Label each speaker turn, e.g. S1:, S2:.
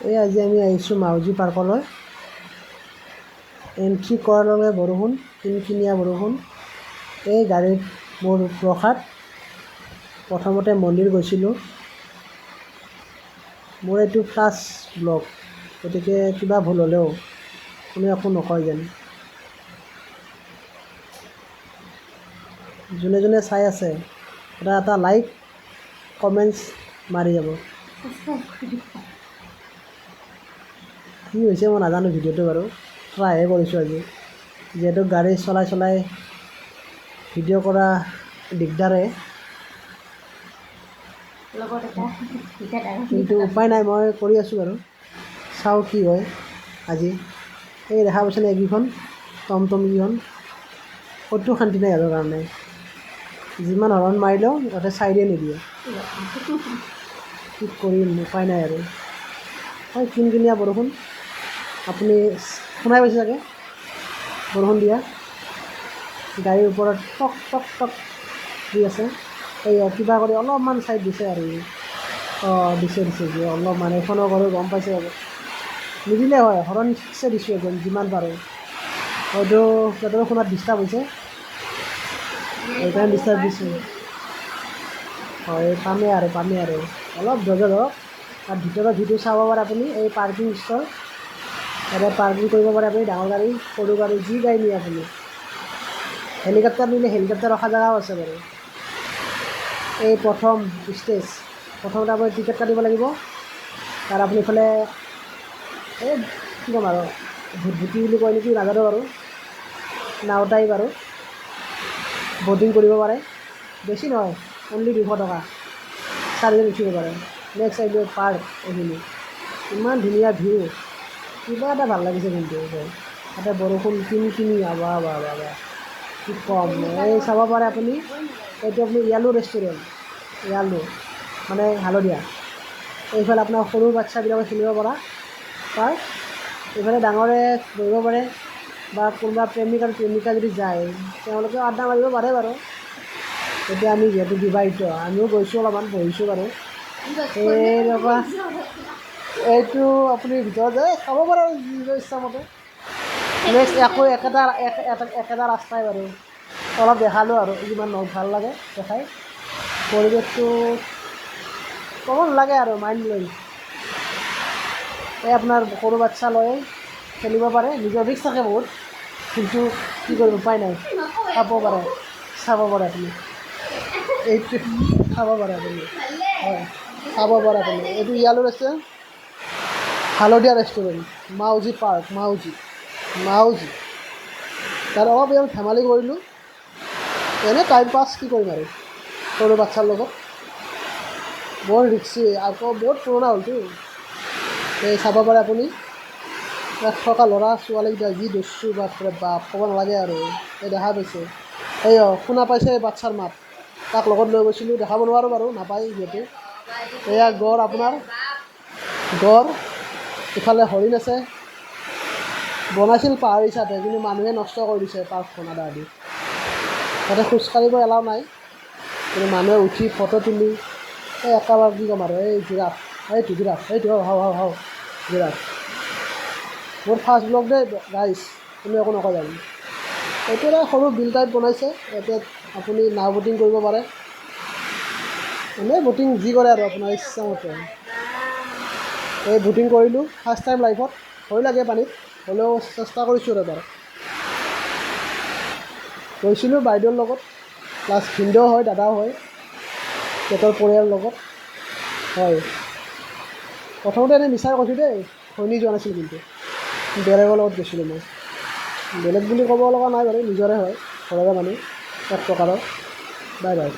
S1: এই আজি আমি আহিছোঁ মাউজি পাৰ্কলৈ। এণ্ট্ৰি কৰাৰ লগে বৰষুণ, কিনকিনীয়া বৰষুণ। এই গাড়ীত মোৰ প্ৰসাদ। প্ৰথমতে মন্দিৰ গৈছিলোঁ। মোৰ এইটো ফাৰ্ষ্ট ব্লগ, গতিকে কিবা ভুল হ'লেও কোনো একো নকয় যেন। যোনে যোনে চাই আছে এটা লাইক কমেণ্টছ মাৰি যাব। কি হৈছে মই নাজানো ভিডিঅ'টো বাৰু, ট্ৰাইহে কৰিছোঁ আজি। যিহেতু গাড়ী চলাই চলাই ভিডিঅ' কৰা দিগদাৰে, কিন্তু উপায় নাই, মই কৰি আছোঁ বাৰু। চাওঁ কি হয় আজি। এই দেখা পাইছেনে এইকেইখন টমটমকেইখন, ক'তো শান্তি নাই সিহঁতৰ কাৰণে। যিমান হৰণ মাৰিলেও সিহঁতে চাইডে নিদিয়ে। কি কৰিম, উপায় নাই আৰু। হয়, কিনকিনীয়া বৰষুণ। আপুনি শুনাই পাইছে চাগে বৰষুণ দিয়া। গাড়ীৰ ওপৰত টক টক টক দি আছে। এই কিবা কৰি অলপমান চাইড দিছে আৰু দিছে অলপমান। এইখনো কৰোঁ, গম পাইছে আৰু নিদিলে হয়, হৰণ ঠিকছে দিছোঁ একদম যিমান পাৰোঁ। হয়তো সিহঁতৰ শুনাত ডিষ্টাৰ্ব হৈছে, সেইকাৰণে ডিষ্টাৰ্ব দিছোঁ। হয়, পামেই আৰু অলপ ধৈৰ্য ধৰক। আৰু ভিতৰত ভিডিঅ' চাব পাৰে আপুনি। এই পাৰ্কিং ষ্টল, ইয়াতে পাৰ্কিং কৰিব পাৰে আপুনি। ডাঙৰ গাড়ী, সৰু গাড়ী, যি গাড়ী নিয়ে আপুনি। হেলিকপ্টাৰ নিলে হেলিকপ্টাৰ ৰখা জেগাও আছে বাৰু। এই প্ৰথম ষ্টেজ, প্ৰথমতে আপুনি টিকেট কাটিব লাগিব। তাৰ আপুনি ইফালে এই কি ক'ম আৰু, ভুটভুটি বুলি কয় নেকি নাজানো বাৰু, নাওতাই বাৰু ব'টিং কৰিব পাৰে। বেছি নহয়, অনলি 200 টকা, 4জন উঠিব পাৰে। নেক্সট আহিব পাৰ্ক। এইখিনি ইমান ধুনীয়া ভিউ, কিবা এটা ভাল লাগিছে কিন্তু। তাতে বৰষুণ কিনকিনীয়া, বাহ বাহ বাহ বাহ, কি ক'ম। এই চাব পাৰে আপুনি, এইটো আপুনি য়ালো ৰেষ্টুৰেণ্ট, য়ালো মানে হালধীয়া। এইফালে আপোনাৰ সৰু বাচ্ছাবিলাকে খেলিব পৰা পাৰ্ক, এইফালে ডাঙৰে বহিব পাৰে, বা কোনোবা প্ৰেমিক আৰু প্ৰেমিকা যদি যায় তেওঁলোকেও আড্ডা মাৰিব পাৰে বাৰু। এতিয়া আমি যিহেতু বিবাহিত, আমিও গৈছোঁ, অলপমান বহিছোঁ বাৰু। এনেকুৱা এইটো আপুনি ভিতৰত যায় খাব পাৰে আৰু নিজৰ ইচ্ছামতে। নেক্সট আকৌ একেটা ৰাস্তাই বাৰু, অলপ দেখালোঁ আৰু যিমান নহওক ভাল লাগে দেখাই। পৰিৱেশটো ক'ব নালাগে আৰু, মাইণ্ড ব্ল'য়িং। এই আপোনাৰ সৰু বাচ্ছা লৈ খেলিব পাৰে, নিজৰ ৰিস্ক থাকে বহুত, কিন্তু কি কৰিব, উপায় নাই। চাব পাৰে আপুনি, এইটো খাব পাৰে আপুনি। হয়, খাব পাৰে আপুনি। এইটো য়ালো ৰেষ্টুৰেণ্ট, হালধীয়া ৰেষ্টুৰেণ্ট, মাউজি পাৰ্ক, মাউজি। তাৰ অলপ ইয়াত ধেমালি কৰিলোঁ, এনেই টাইম পাছ, কি কৰিম আৰু সৰু বাচ্ছাৰ লগত। বৰ ৰিক্সি, আকৌ বহুত পুৰণা হ'লতো। এই চাব পাৰে আপুনি। ইয়াত থকা ল'ৰা ছোৱালীকেইটা যি দস্যু, বাপৰে বাপ, ক'ব নালাগে আৰু। এই দেখা পাইছে, এই শুনা পাইছে বাচ্ছাৰ মাত, তাক লগত লৈ গৈছিলোঁ। দেখাব নোৱাৰোঁ বাৰু, নাপায় যিহেতু। এয়া গড়, আপোনাৰ গড়, ইফালে হৰিণ আছে। বনাইছিল পাহাৰ হিচাপে, কিন্তু মানুহে নষ্ট কৰি দিছে পাৰ্কখন আধা আধি। তাতে খোজকাঢ়িব এলাও নাই, কিন্তু মানুহে উঠি ফটো তুলি এই একেবাৰে কি ক'ম আৰু। এই জিৰাফ, এইটো জিৰাফ। মোৰ ফাৰ্ষ্ট ব্লগ দেই গাইজ, কোনো একো নকয় জানো। এইটো এটা সৰু বিল টাইপ বনাইছে, ইয়াতে আপুনি নাও ব'টিং কৰিব পাৰে। এনেই ব'টিং যি কৰে আৰু আপোনাৰ ইচ্ছামতে। এই ব'টিং কৰিলোঁ ফাৰ্ষ্ট টাইম লাইফত, ভয় লাগে পানীত, হ'লেও চেষ্টা কৰিছোঁ আৰু এবাৰ। গৈছিলোঁ বাইদেউৰ লগত, প্লাছ ভিনদেউ হয়, দাদাও হয়, সিহঁতৰ পৰিয়ালৰ লগত। হয়, প্ৰথমতে এনেই মিছাই কৈছোঁ দেই, ঘৈণী যোৱা নাছিল, কিন্তু বেলেগৰ লগত গৈছিলোঁ মই। বেলেগ বুলি ক'ব লগা নাই বাৰু, নিজৰে হয়, ঘৰৰে মানুহ এক প্ৰকাৰৰ। Bye bye.